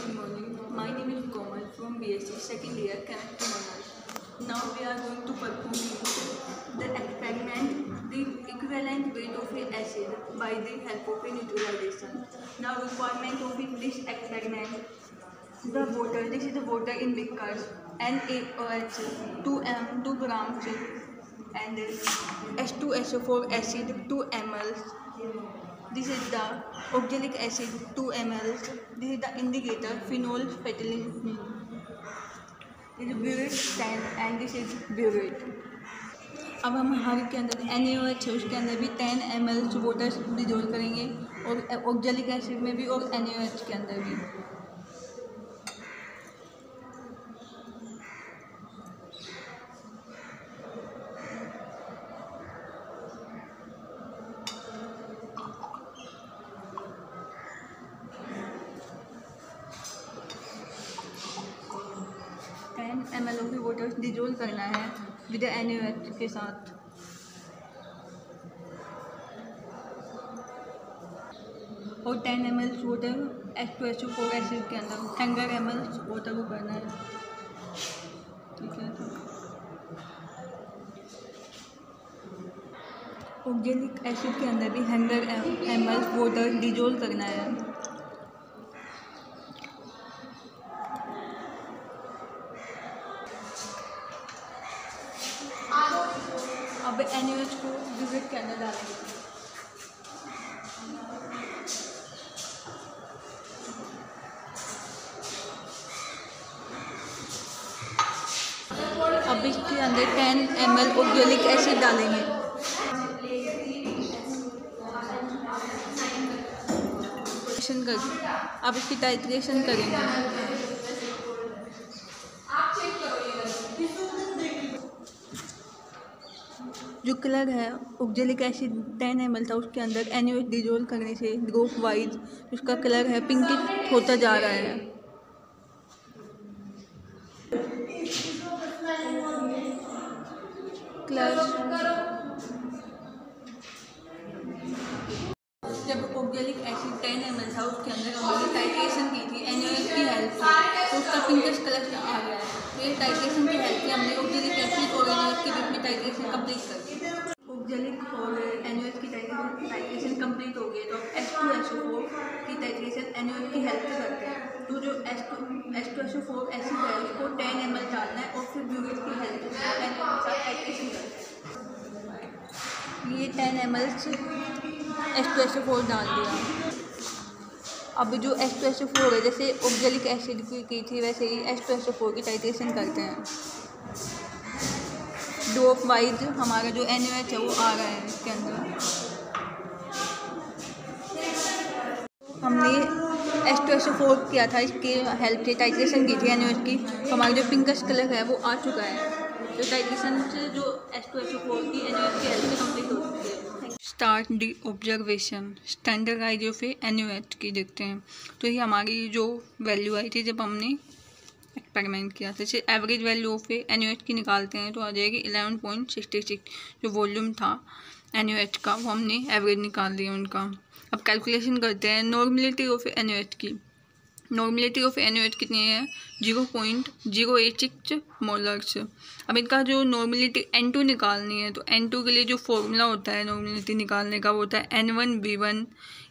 Good morning. My name is Komal from BSc second year Chemistry Honors. Now we are going to perform the experiment, the equivalent weight of an acid by the help of a neutralization. Now requirement of this experiment, the water, this is the water in beakers, NaOH 2 grams and H2SO4 acid 2 ml. This is the oxalic acid 2 ml. This is the indicator phenol phthalate. This is burette 10 and this is burette. अब हम हर के अंदर NaOH है उसके अंदर भी 10 ml water dissolve करेंगे और ऑक्जेलिक एसिड में भी और NaOH के अंदर भी। ml ऑफ वाटर डिजोल्व करना है विद NaOH के साथ। और 10 ml वाटर H2SO4 एसिड के अंदर 100 ml वाटर को करना है। ठीक है, ऑक्जेलिक एसिड के अंदर भी 100 ml वाटर डिजोल्व करना है। अब NaOH को ब्यूरेट के अंदर डालेंगे। अब इसके अंदर 10 ml ऑक्जेलिक एसिड डालेंगे। अब इसकी टाइट्रेशन करेंगे। जो कलर है ऑक्जेलिक एसिड 10 ml था उसके अंदर NaOH डिजोल्व करने से ड्रॉप वाइज उसका कलर है पिंकिश होता जा रहा है। जब ऑक्जेलिक एसिड 10 ml था उसके अंदर हमने टाइट्रेशन की थी NaOH की हेल्प से तो उसका पिंकिश कलर आ गया है। ये टाइट्रेशन की हेल्प से हमने ऑक्जेलिक एसिड और NaOH के बीच में टाइट्रेशन कंप्लीट कर दी। ऑक्जेलिक और NaOH की टाइट्रेशन कंप्लीट हो गई तो अब H2SO4 की टाइट्रेशन NaOH की हेल्प से करते हैं। तो जो H2SO4 एसिड है उसको 10 ml डालना है और फिर ब्यूरेट की हेल्प से NaOH के साथ टाइट्रेशन करते हैं। ये 10 ml H2SO4 डाल दिया। अब जो H2SO4 है जैसे ऑक्जेलिक एसिड की थी वैसे ही H2SO4 की टाइट्रेशन करते हैं। ड्रॉप वाइज हमारा जो NaOH है वो आ रहा है इसके अंदर। हमने H2SO4 किया था, इसके हेल्प से टाइट्रेशन की थी NaOH की, हमारा जो पिंकिश कलर है वो आ चुका है। तो टाइट्रेशन से जो H2SO4 की NaOH की हेल्प से कंप्लीट हो चुकी है। Start the observation standardize of NaOH की देखते हैं। तो ये हमारी जो वैल्यू आई थी जब हमने एक्सपेरिमेंट किया था, जैसे एवरेज वैल्यू ऑफ NaOH की निकालते हैं तो आ जाएगी 11.66। जो वॉल्यूम था NaOH का वो हमने एवरेज निकाल लिया उनका। अब कैलकुलेशन करते हैं नॉर्मलिटी ऑफ NaOH की। नॉर्मलिटी ऑफ NaOH कितनी है? 0.086 मोलर्स। अब इनका जो नॉर्मलिटी N2 निकालनी है तो N2 के लिए जो फॉर्मूला होता है नॉर्मलिटी निकालने का वो होता है N1V1,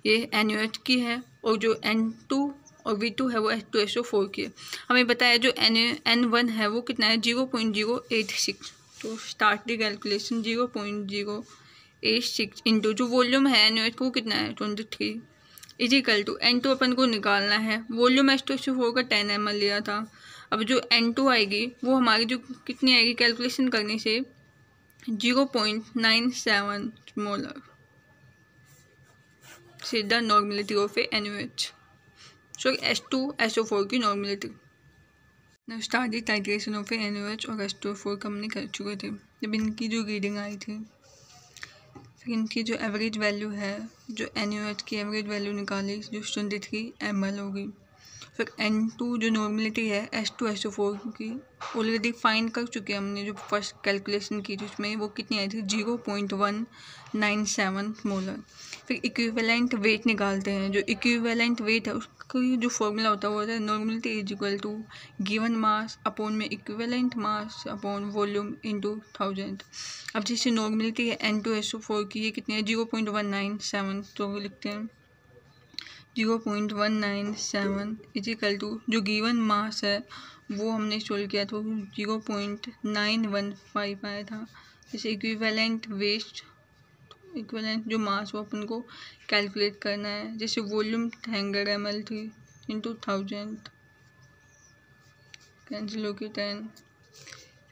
ये NaOH की है, और जो N2 और V2 है वो H2SO4 की है। हमें पता है जो N1 है वो कितना है 0.086। तो स्टार्ट द कैलकुलेशन 0.086 इंटू जो वॉल्यूम है NaOH को कितना है 23 इजिकल टू N2 अपन को निकालना है। वॉल्यूम H2SO4 का 10 ml लिया था। अब जो N2 आएगी वो हमारी जो कितनी आएगी कैलकुलेशन करने से 0.97 मोलर। सीधा normality of NaOH sorry H2SO4 की normality. Now start the titration of NaOH और H2O4 का हमने कर चुके थे। जब इनकी जो रीडिंग आई थी फिर इनकी जो एवरेज वैल्यू है, जो NaOH की एवरेज वैल्यू निकाली जो 23 ml होगी। फिर N2 जो नॉर्मलिटी है H2SO4 की ऑलरेडी फाइंड कर चुके हैं हमने, जो फर्स्ट कैलकुलेशन की थी उसमें वो कितनी आई थी 0.197 मोलर। फिर इक्विवेलेंट वेट निकालते हैं। जो इक्विवेलेंट वेट है उसका जो फॉर्मूला होता है वो होता है normality is equal to given mass upon में equivalent mass upon volume into 1000। अब जैसे नॉर्मलिटी है N2SO4 की, ये कितनी है 0.197, तो लिखते हैं 0.197 इज इक्वल टू जो गिवन मास है वो हमने सोल्व किया तो 0.915 आया था। जैसे इक्विवेलेंट जो मास वो अपन को कैलकुलेट करना है। जैसे वॉल्यूम 100 ml थी इंटू 1000, कैंसिल होगी 10।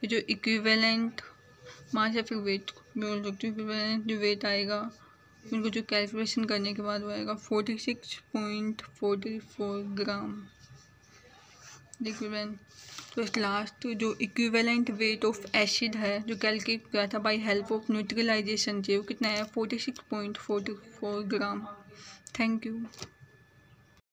फिर जो इक्विवेलेंट मास या फिर वेट बोल सकते हो, इक्विवेलेंट जो वेट आएगा उनको जो कैलकुलेशन करने के बाद वो आएगा 46.44 ग्राम। देखिए तो लास्ट जो इक्विवेलेंट वेट ऑफ एसिड है जो कैलकुलेट किया था बाय हेल्प ऑफ न्यूट्रलाइजेशन से, वो कितना है 46.44 ग्राम। Thank you.